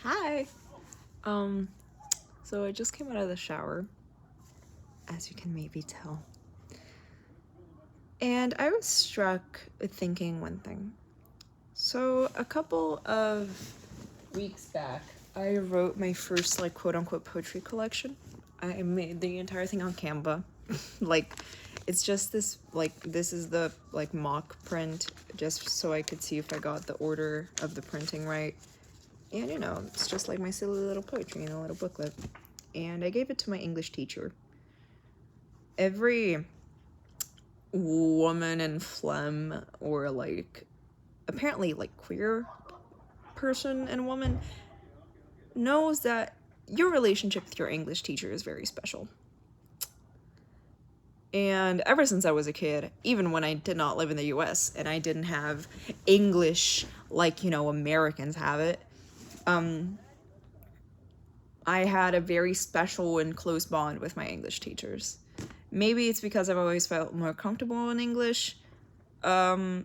Hi. Um, so I just came out of the shower, as you can maybe tell. And I was struck with thinking one thing. So a couple of weeks back, I wrote my first like quote unquote poetry collection. I made the entire thing on Canva. like it's just this is the like mock print just so I could see if I got the order of the printing right. And it's just like my silly little poetry in a little booklet. And I gave it to my English teacher. Every woman in phlegm or like apparently like queer person and woman knows that your relationship with your English teacher is very special. And ever since I was a kid, even when I did not live in the US and I didn't have English like, Americans have it, I had a very special and close bond with my English teachers. Maybe it's because I've always felt more comfortable in English, or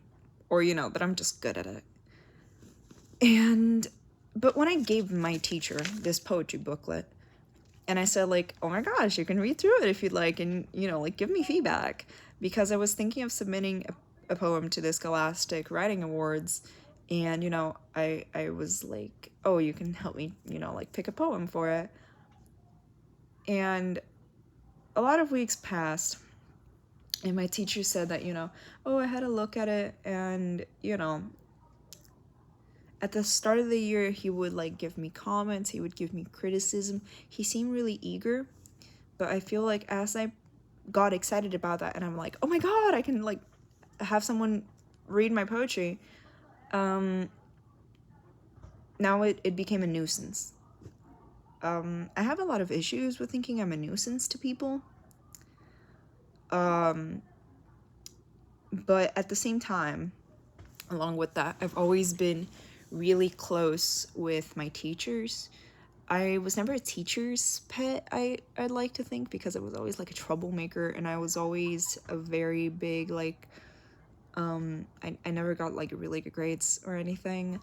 that I'm just good at it. But when I gave my teacher this poetry booklet, and I said like, oh my gosh, you can read through it if you'd like, and like give me feedback, because I was thinking of submitting a poem to the Scholastic Writing Awards, and I was like, oh, you can help me, like pick a poem for it. And a lot of weeks passed, and my teacher said that, oh, I had a look at it, and at the start of the year he would like give me comments, he would give me criticism. He seemed really eager, but I feel like as I got excited about that and I'm like, oh my god, I can like have someone read my poetry, now it became a nuisance. I have a lot of issues with thinking I'm a nuisance to people, but at the same time, along with that, I've always been really close with my teachers. I was never a teacher's pet, I'd like to think, because I was always like a troublemaker, and I was always a very big like I never got like really good grades or anything.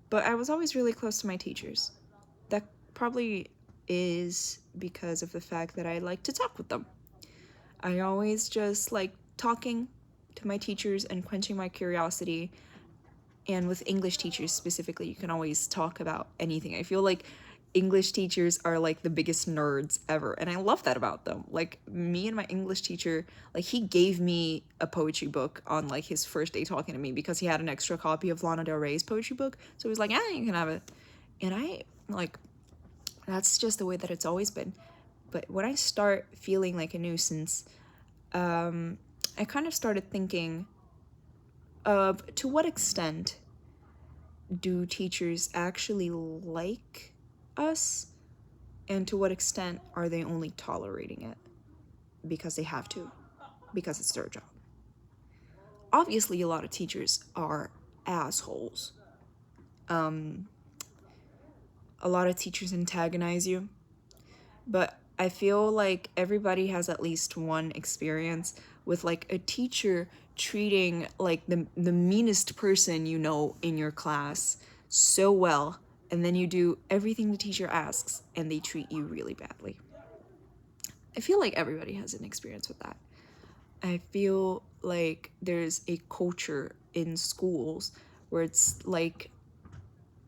But I was always really close to my teachers. That probably is because of the fact that I like to talk with them. I always just like talking to my teachers and quenching my curiosity. And with English teachers specifically, you can always talk about anything. I feel like English teachers are like the biggest nerds ever, and I love that about them. Like me and my English teacher, like he gave me a poetry book on like his first day talking to me because he had an extra copy of Lana Del Rey's poetry book. So he was like, "Yeah, you can have it." And I like that's just the way that it's always been. But when I start feeling like a nuisance, I kind of started thinking of to what extent do teachers actually like us, and to what extent are they only tolerating it because they have to, because it's their job. Obviously, a lot of teachers are assholes. A lot of teachers antagonize you, but I feel like everybody has at least one experience with like a teacher treating like the meanest person in your class so well, and then you do everything the teacher asks and they treat you really badly. I feel like everybody has an experience with that. I feel like there's a culture in schools where it's like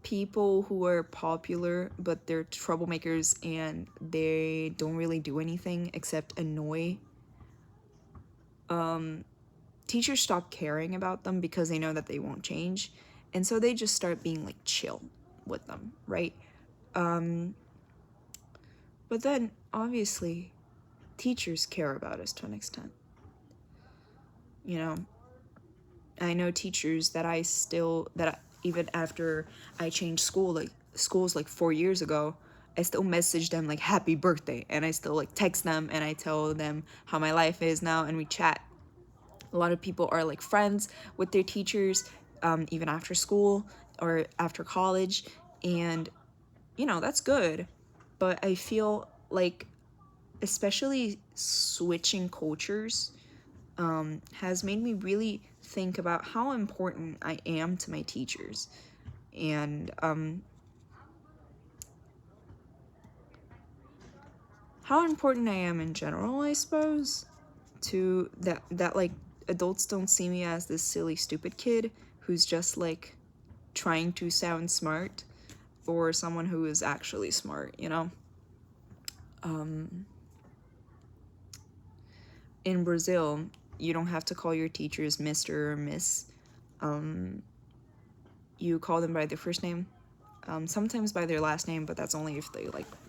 people who are popular but they're troublemakers and they don't really do anything except annoy. Teachers stop caring about them because they know that they won't change, and so they just start being like chill with them, right? But then obviously teachers care about us to an extent. you know I know teachers that even after I changed schools like 4 years ago, I still message them like happy birthday, and I still like text them and I tell them how my life is now, and we chat. A lot of people are like friends with their teachers, even after school or after college, and that's good. But I feel like, especially switching cultures, has made me really think about how important I am to my teachers, and how important I am in general, I suppose, to that like adults don't see me as this silly stupid kid who's just like trying to sound smart, or someone who is actually smart, you know? In Brazil, you don't have to call your teachers Mr. or Miss. You call them by their first name, sometimes by their last name, but that's only if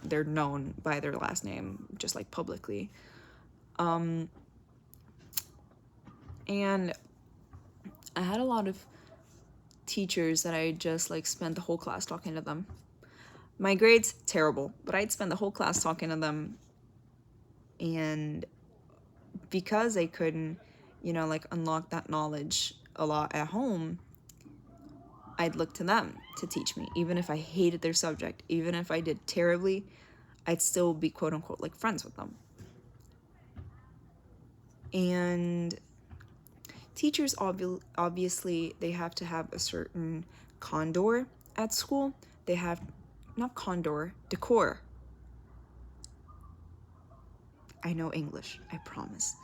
they're known by their last name, just like publicly. And I had a lot of teachers that I just like spent the whole class talking to them. My grades, terrible, but I'd spend the whole class talking to them. And because I couldn't, like unlock that knowledge a lot at home, I'd look to them to teach me. Even if I hated their subject, even if I did terribly, I'd still be quote unquote like friends with them. And teachers, obviously, they have to have a certain condor at school. They have, not condor, decor. I know English, I promise.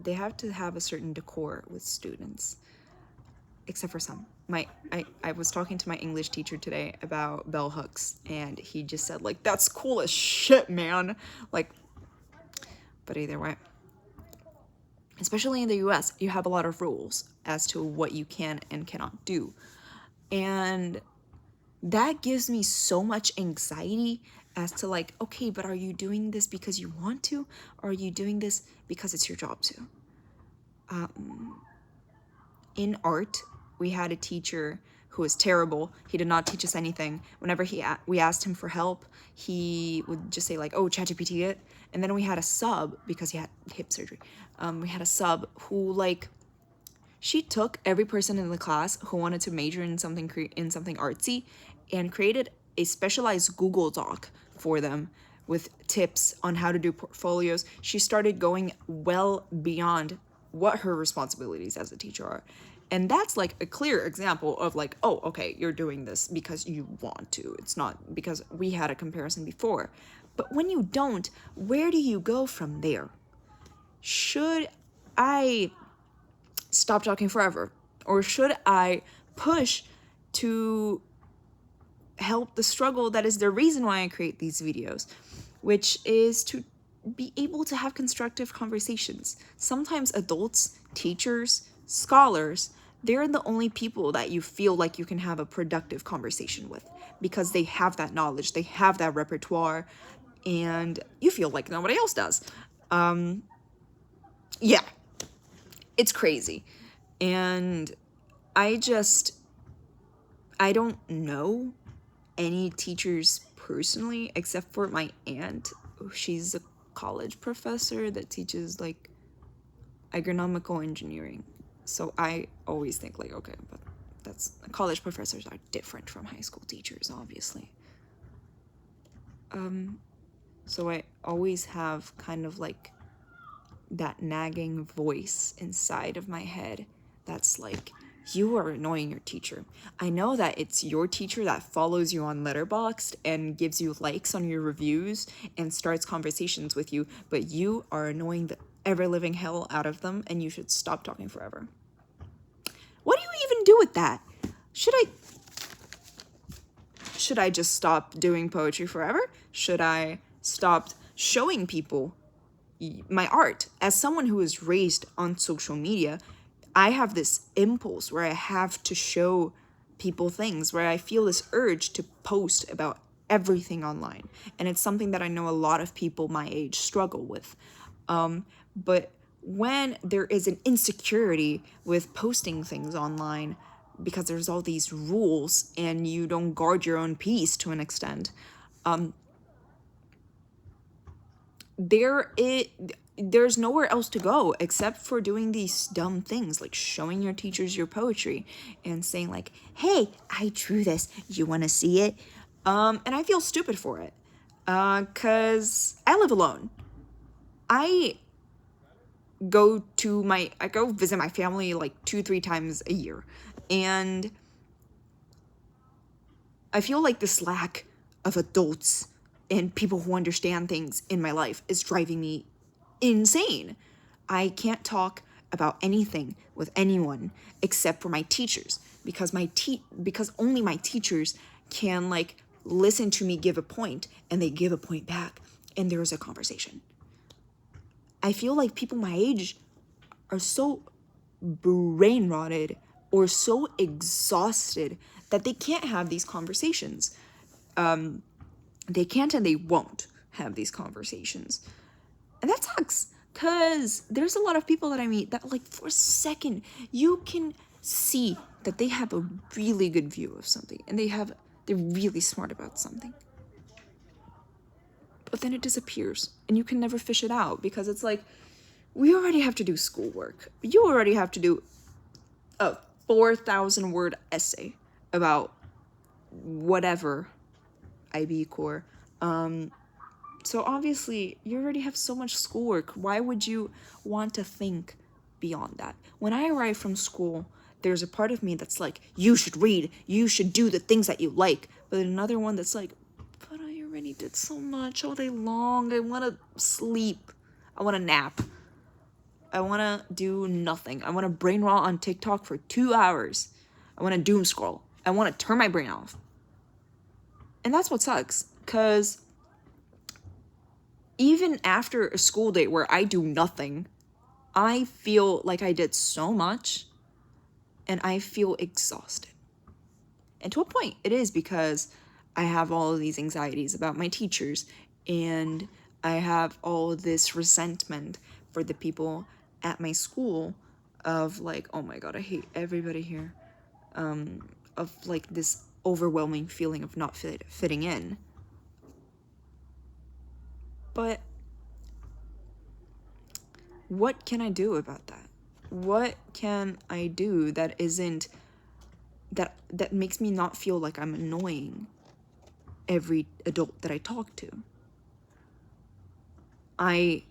They have to have a certain decor with students, except for some. I was talking to my English teacher today about bell hooks, and he just said, like, that's cool as shit, man. Like, but either way. Especially in the US, you have a lot of rules as to what you can and cannot do. And that gives me so much anxiety as to like, okay, but are you doing this because you want to? Or are you doing this because it's your job to? In art, we had a teacher who was terrible. He did not teach us anything. Whenever we asked him for help, he would just say like, oh, ChatGPT it. And then we had a sub, because he had hip surgery. We had a sub who like, she took every person in the class who wanted to major in something artsy and created a specialized Google Doc for them with tips on how to do portfolios. She started going well beyond what her responsibilities as a teacher are. And that's like a clear example of like, oh, okay, you're doing this because you want to. It's not because we had a comparison before. But when you don't, where do you go from there? Should I stop talking forever? Or should I push to help the struggle that is the reason why I create these videos, which is to be able to have constructive conversations? Sometimes adults, teachers, scholars, they're the only people that you feel like you can have a productive conversation with, because they have that knowledge, they have that repertoire, and you feel like nobody else does. Yeah, it's crazy. And I don't know any teachers personally, except for my aunt. She's a college professor that teaches like agronomical engineering. So I always think like, okay, but college professors are different from high school teachers, obviously. So I always have kind of like that nagging voice inside of my head that's like, you are annoying your teacher. I know that it's your teacher that follows you on Letterboxd and gives you likes on your reviews and starts conversations with you, but you are annoying the ever-living hell out of them, and you should stop talking forever. What do you even do with that? Should I just stop doing poetry forever? Should I stop showing people my art? As someone who is raised on social media, I have this impulse where I have to show people things, where I feel this urge to post about everything online. And it's something that I know a lot of people my age struggle with. But when there is an insecurity with posting things online, because there's all these rules and you don't guard your own peace to an extent, there's nowhere else to go except for doing these dumb things like showing your teachers your poetry and saying like, hey, I drew this, you want to see it? And I feel stupid for it, because I live alone. I go visit my family like 2-3 times a year. And I feel like this lack of adults and people who understand things in my life is driving me insane. I can't talk about anything with anyone except for my teachers, because because only my teachers can like listen to me give a point, and they give a point back, and there's a conversation. I feel like people my age are so brain rotted or so exhausted that they can't have these conversations. They can't and they won't have these conversations. And that sucks, because there's a lot of people that I meet that, like, for a second, you can see that they have a really good view of something, and they're really smart about something. But then it disappears, and you can never fish it out, because it's like, we already have to do schoolwork. You already have to do a 4,000 word essay about whatever IB core. So obviously you already have so much schoolwork. Why would you want to think beyond that? When I arrive from school, there's a part of me that's like, you should read, you should do the things that you like. But another one that's like, but I already did so much all day long. I want to sleep. I want to nap. I want to do nothing. I want to brain rot on TikTok for 2 hours. I want to doom scroll. I want to turn my brain off. And that's what sucks, because even after a school day where I do nothing, I feel like I did so much, and I feel exhausted. And to a point, it is because I have all of these anxieties about my teachers, and I have all of this resentment for the people at my school of like, oh my god, I hate everybody here. Of like this overwhelming feeling of not fitting in. But what can I do about that? What can I do that isn't that makes me not feel like I'm annoying every adult that I talk to? I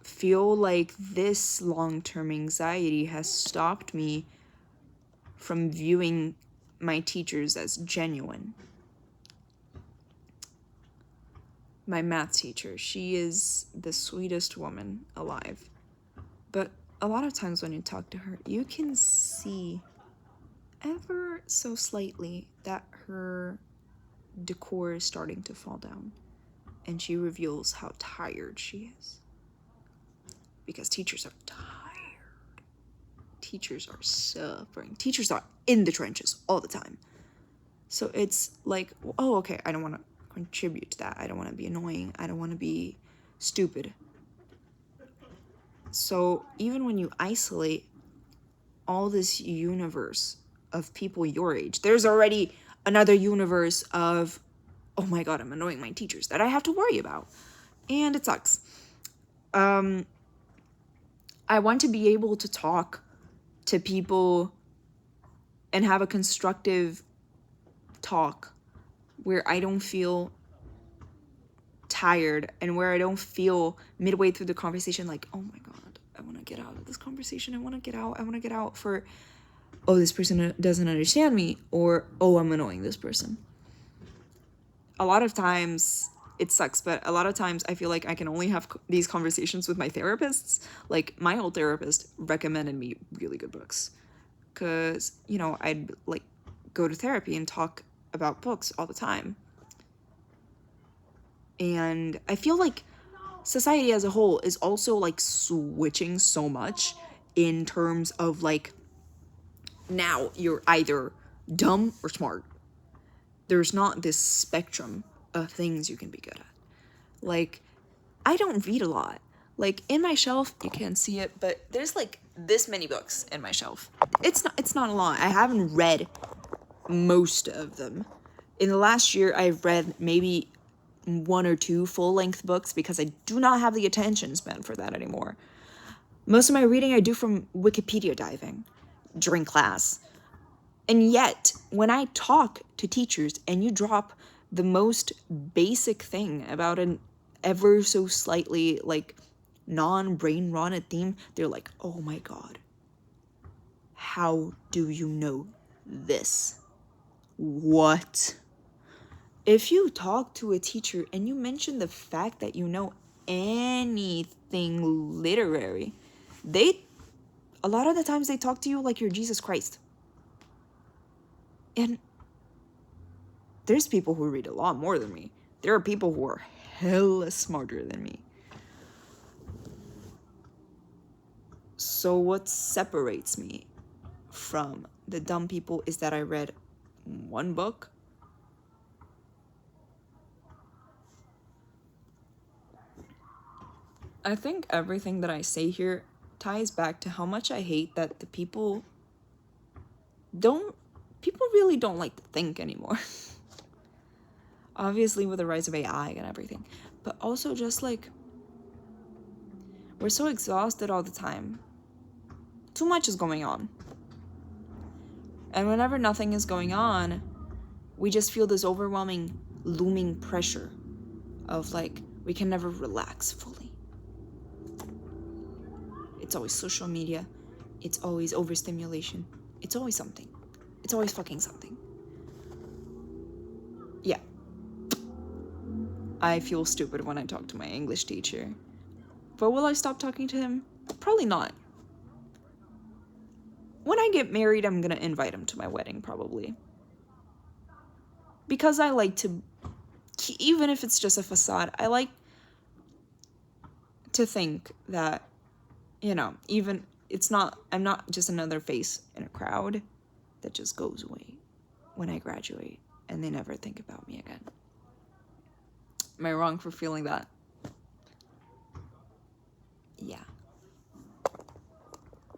feel like this long-term anxiety has stopped me from viewing my teachers as genuine. My math teacher, she is the sweetest woman alive. But a lot of times when you talk to her, you can see ever so slightly that her decor is starting to fall down. And she reveals how tired she is. Because teachers are tired. Teachers are suffering. Teachers are in the trenches all the time. So it's like, oh, okay, I don't want to contribute to that. I don't want to be annoying. I don't want to be stupid. So even when you isolate all this universe of people your age, there's already another universe of, oh my god, I'm annoying my teachers that I have to worry about. And it sucks. I want to be able to talk to people and have a constructive talk where I don't feel tired, and where I don't feel midway through the conversation like, oh my god, I want to get out of this conversation. I want to get out for, oh, this person doesn't understand me, or, oh, I'm annoying this person. A lot of times it sucks, but a lot of times I feel like I can only have these conversations with my therapists. Like, my old therapist recommended me really good books, because, you know, I'd like go to therapy and talk about books all the time. And I feel like society as a whole is also like switching so much in terms of like, now you're either dumb or smart. There's not this spectrum of things you can be good at. Like, I don't read a lot. Like, in my shelf, you can't see it, but there's like this many books in my shelf. It's not a lot. I haven't read most of them. In the last year, I've read maybe 1 or 2 full-length books, because I do not have the attention span for that anymore. Most of my reading I do from Wikipedia diving during class. And yet, when I talk to teachers and you drop the most basic thing about an ever so slightly like non-brain rotted theme, they're like, oh my god, how do you know this? What? If you talk to a teacher and you mention the fact that you know anything literary, a lot of the times they talk to you like you're Jesus Christ. And there's people who read a lot more than me. There are people who are hella smarter than me. So what separates me from the dumb people is that I read one book. I think everything that I say here ties back to how much I hate that the people really don't like to think anymore. Obviously with the rise of AI and everything, but also just like, we're so exhausted all the time. Too much is going on. And whenever nothing is going on, we just feel this overwhelming, looming pressure of like, we can never relax fully. It's always social media. It's always overstimulation. It's always something. It's always fucking something. Yeah. I feel stupid when I talk to my English teacher. But will I stop talking to him? Probably not. When I get married, I'm gonna invite him to my wedding, probably. Because I like to, even if it's just a facade, I like to think that, even I'm not just another face in a crowd that just goes away when I graduate and they never think about me again. Am I wrong for feeling that? Yeah.